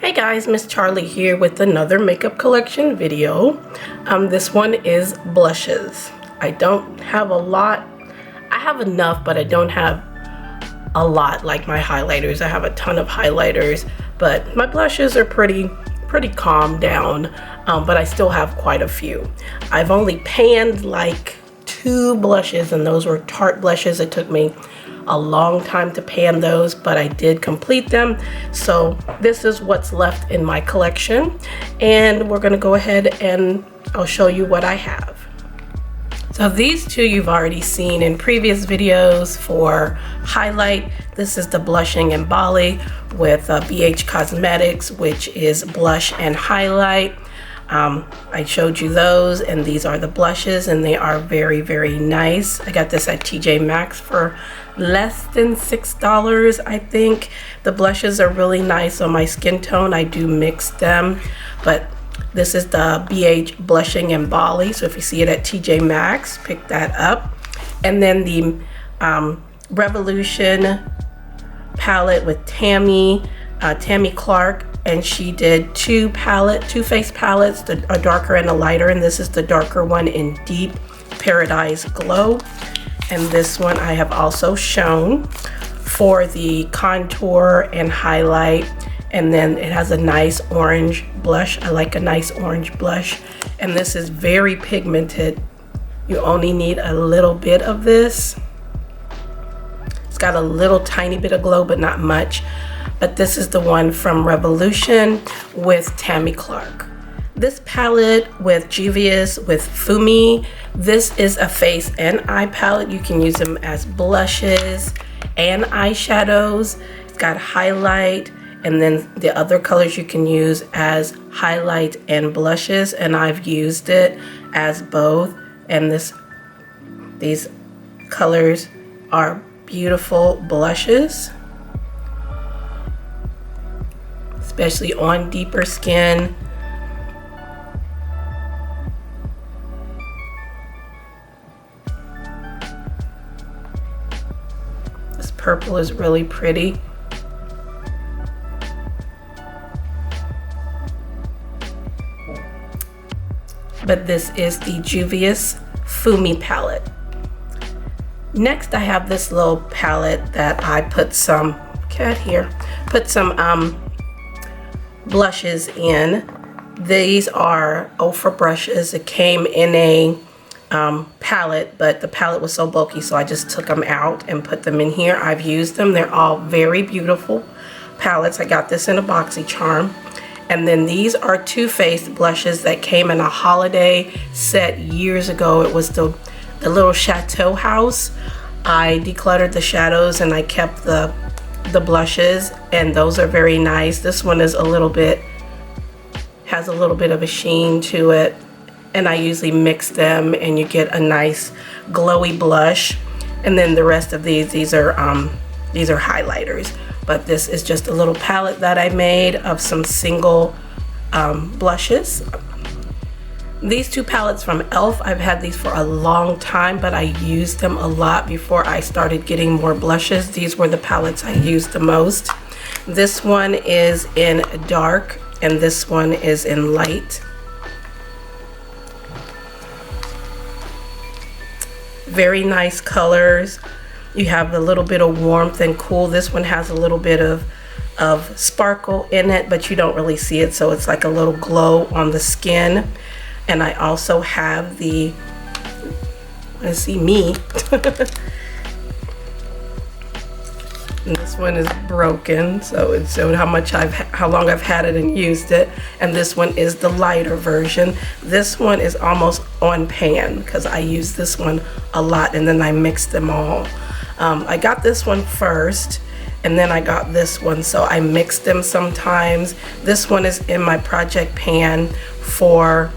Hey guys, Miss Charlie here with another makeup collection video. This one is blushes. I don't have a lot. I have enough, but I don't have a lot like my highlighters. I have a ton of highlighters, but my blushes are pretty calmed down, but I still have quite a few. I've only panned like 2 blushes, and those were Tarte blushes. It took me a long time to pan those, but I did complete them. So this is what's left in my collection, and we're gonna go ahead and I'll show you what I have. So these two you've already seen in previous videos for highlight. This is the Blushing in Bali with BH Cosmetics, which is blush and highlight. I showed you those, and these are the blushes, and they are very nice. I got this at TJ Maxx for less than $6, I think. The blushes are really nice on my skin tone. I do mix them, but this is the BH Blushing in Bali. So if you see it at TJ Maxx, pick that up. And then the Revolution palette with Tammy Clark, and she did 2 face palettes, a darker and a lighter, and this is the darker one in Deep Paradise Glow. And this one I have also shown for the contour and highlight, and then it has a nice orange blush. I like a nice orange blush, and this is very pigmented. You only need a little bit of this. It's got a little tiny bit of glow, but not much. But this is the one from Revolution with Tammy Clark. This palette with Juvia's with Fumi, this is a face and eye palette. You can use them as blushes and eyeshadows. It's got highlight, and then the other colors you can use as highlight and blushes, and I've used it as both. And these colors are beautiful blushes, especially on deeper skin. This purple is really pretty. But this is the Juvia's Fumi palette. Next I have this little palette that I put some, blushes in. These are Ofra brushes. It came in a palette, but the palette was so bulky, so I just took them out and put them in here. I've used them. They're all very beautiful palettes. I got this in a BoxyCharm. And then these are Too Faced blushes that came in a holiday set years ago. It was the little chateau house. I decluttered the shadows and I kept the blushes, and those are very nice. This one is has a little bit of a sheen to it, and I usually mix them and you get a nice glowy blush. And then the rest of these are highlighters, but this is just a little palette that I made of some single blushes. These 2 palettes from e.l.f., I've had these for a long time, but I used them a lot before I started getting more blushes. These were the palettes I used the most. This one is in dark, and this one is in light. Very nice colors. You have a little bit of warmth and cool. This one has a little bit of sparkle in it, but you don't really see it, so it's like a little glow on the skin. And I also have the, let's see, me. And this one is broken, so it showed how long I've had it and used it. And this one is the lighter version. This one is almost on pan because I use this one a lot, and then I mixed them all. I got this one first, and then I got this one, so I mixed them sometimes. This one is in my project pan for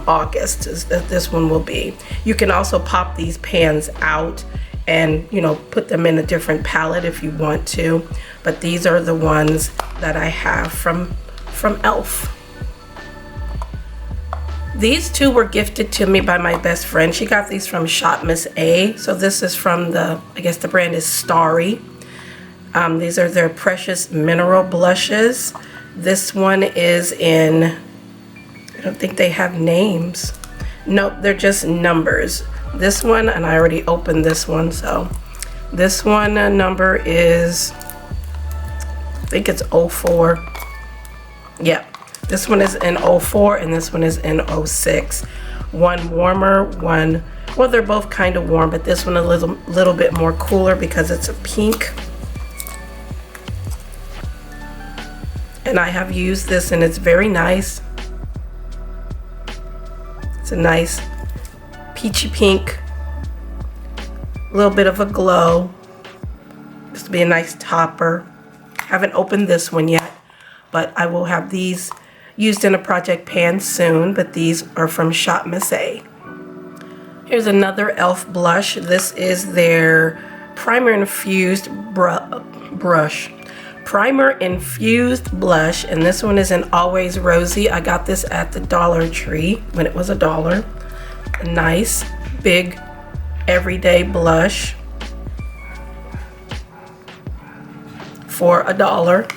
August. This one will be. You can also pop these pans out and put them in a different palette if you want to, but these are the ones that I have from e.l.f. These 2 were gifted to me by my best friend. She got these from Shop Miss A. So this is from I guess the brand is Starry. These are their Precious Mineral Blushes. This one is in, I don't think they have names. Nope, they're just numbers. This one, and I already opened this one, so this one number is, I think it's 04. Yeah, this one is in 04 and this one is in 06. One warmer, one, well, they're both kind of warm, but this one a little bit more cooler because it's a pink. And I have used this and it's very nice. It's a nice peachy pink, a little bit of a glow. This will be a nice topper. Haven't opened this one yet, but I will have these used in a project pan soon, but these are from Shop Miss A. Here's another e.l.f. blush. This is their Primer Infused Blush, and this one is in Always Rosy. I got this at the Dollar Tree when it was $1. A nice, big, everyday blush for $1.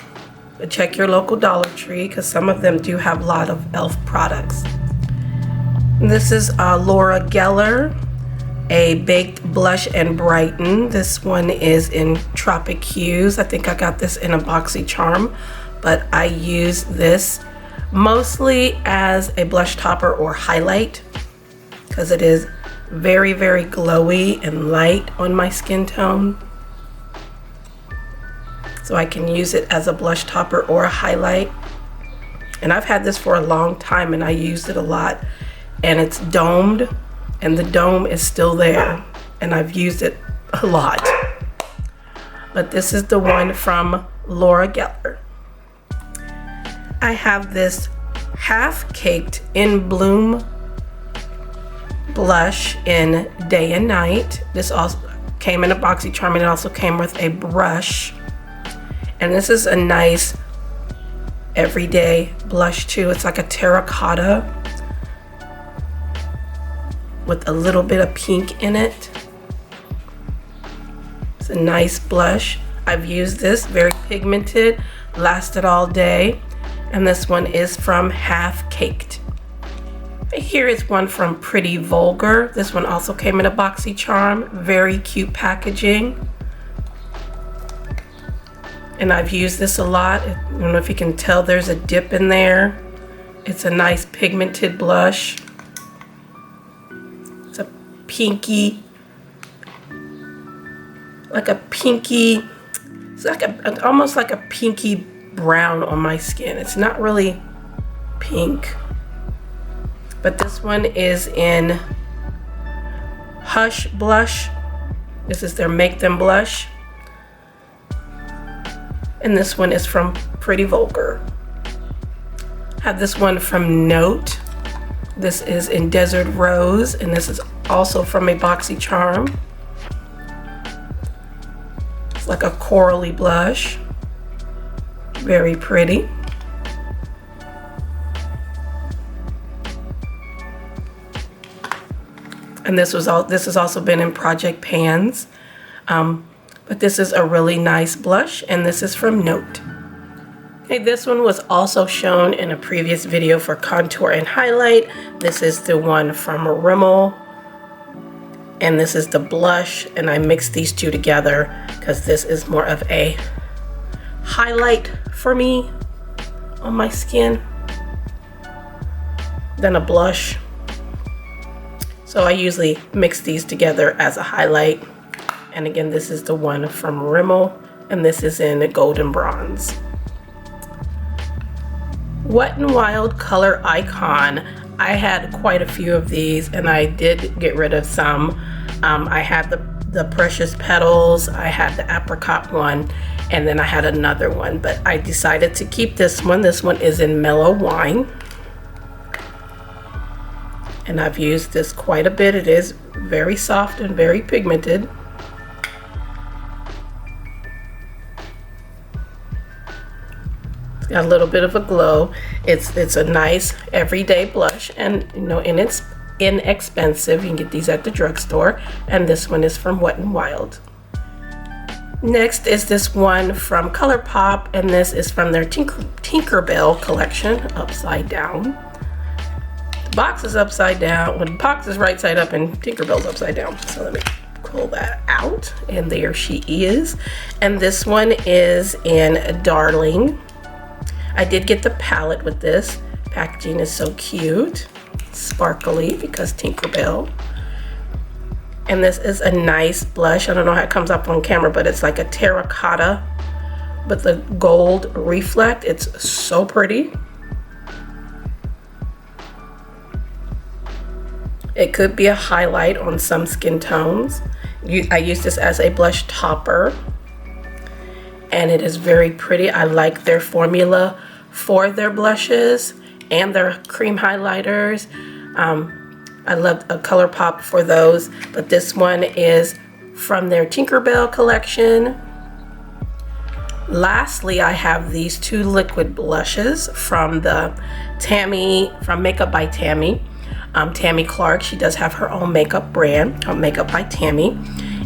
But check your local Dollar Tree because some of them do have a lot of e.l.f. products. This is Laura Geller, a Baked Blush and Brighten. This one is in Tropic Hues. I think I got this in a BoxyCharm, but I use this mostly as a blush topper or highlight because it is very, very glowy and light on my skin tone. So I can use it as a blush topper or a highlight. And I've had this for a long time and I used it a lot. And it's domed and the dome is still there. And I've used it a lot. But this is the one from Laura Geller. I have this Half Caked in Bloom blush in Day and Night. This also came in a BoxyCharm and it also came with a brush. And this is a nice everyday blush too. It's like a terracotta with a little bit of pink in it. It's a nice blush. I've used this, very pigmented, lasted all day. And this one is from Half Caked. Here is one from Pretty Vulgar. This one also came in a BoxyCharm, very cute packaging. And I've used this a lot. I don't know if you can tell there's a dip in there. It's a nice pigmented blush. It's a pinky, like a pinky, it's like almost like a pinky brown on my skin. It's not really pink. But this one is in Hush Blush. This is their Make Them Blush. And this one is from Pretty Vulgar. I have this one from Note. This is in Desert Rose, and this is also from a BoxyCharm. It's like a corally blush. Very pretty. And this has also been in Project Pans. But this is a really nice blush, and this is from Note. Okay, this one was also shown in a previous video for contour and highlight. This is the one from Rimmel, and this is the blush, and I mixed these two together because this is more of a highlight for me on my skin than a blush. So I usually mix these together as a highlight. And again, this is the one from Rimmel, and this is in the Golden Bronze. Wet n Wild Color Icon. I had quite a few of these, and I did get rid of some. I had the Precious Petals, I had the apricot one, and then I had another one, but I decided to keep this one. This one is in Mellow Wine. And I've used this quite a bit. It is very soft and very pigmented. It's got a little bit of a glow. It's a nice everyday blush, and you know, and it's inexpensive. You can get these at the drugstore. And this one is from Wet n Wild. Next is this one from ColourPop, and this is from their Tinkerbell collection, upside down. The box is upside down. Well, the box is right side up and Tinkerbell's upside down. So let me pull that out, and there she is. And this one is in Darling. I did get the palette with this. Packaging is so cute, sparkly because Tinkerbell. And this is a nice blush. I don't know how it comes up on camera, but it's like a terracotta with the gold reflect. It's so pretty. It could be a highlight on some skin tones. I use this as a blush topper, and it is very pretty. I like their formula for their blushes and their cream highlighters. I love a ColourPop for those, but this one is from their Tinkerbell collection. Lastly, I have these two liquid blushes from Makeup by Tammy. Tammy Clark, she does have her own makeup brand, Makeup by Tammy.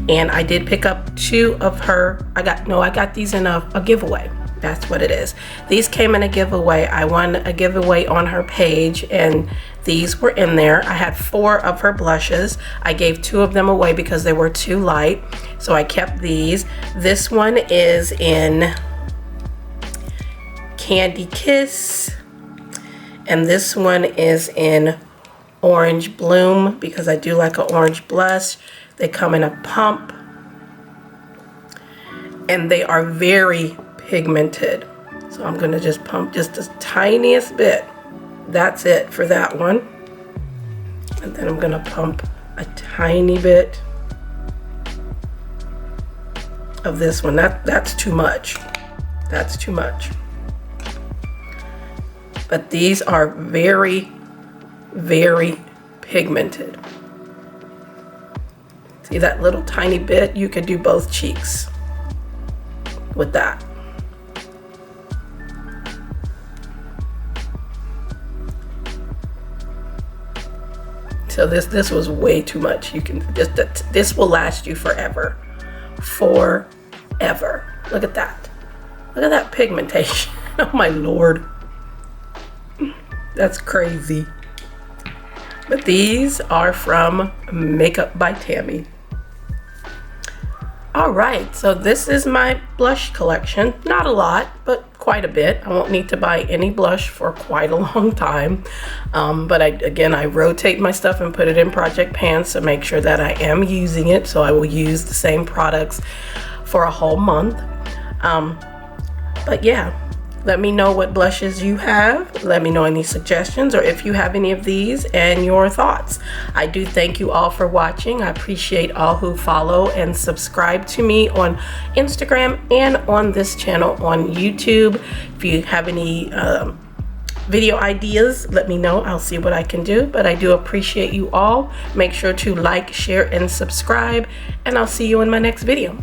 And I did pick up two of her, I got these in a giveaway. That's what it is. These came in a giveaway. I won a giveaway on her page, and these were in there. I had 4 of her blushes. I gave 2 of them away because they were too light, so I kept these. This one is in Candy Kiss, and this one is in Orange Bloom because I do like an orange blush. They come in a pump, and they are very pigmented. So I'm gonna just pump just the tiniest bit. That's it for that one. And then I'm gonna pump a tiny bit of this one. That's too much. That's too much. But these are very, very pigmented. See that little tiny bit? You could do both cheeks with that. So this was way too much. You can just, this will last you forever. Forever. Look at that. Look at that pigmentation. Oh my Lord. That's crazy. But these are from Makeup by Tammy. All right, so this is my blush collection. Not a lot, but quite a bit. I won't need to buy any blush for quite a long time. But I rotate my stuff and put it in project pans to make sure that I am using it. So I will use the same products for a whole month. But yeah, let me know what blushes you have. Let me know any suggestions or if you have any of these and your thoughts. I do thank you all for watching. I appreciate all who follow and subscribe to me on Instagram and on this channel on YouTube. If you have any video ideas, let me know. I'll see what I can do. But I do appreciate you all. Make sure to like, share, and subscribe, and I'll see you in my next video.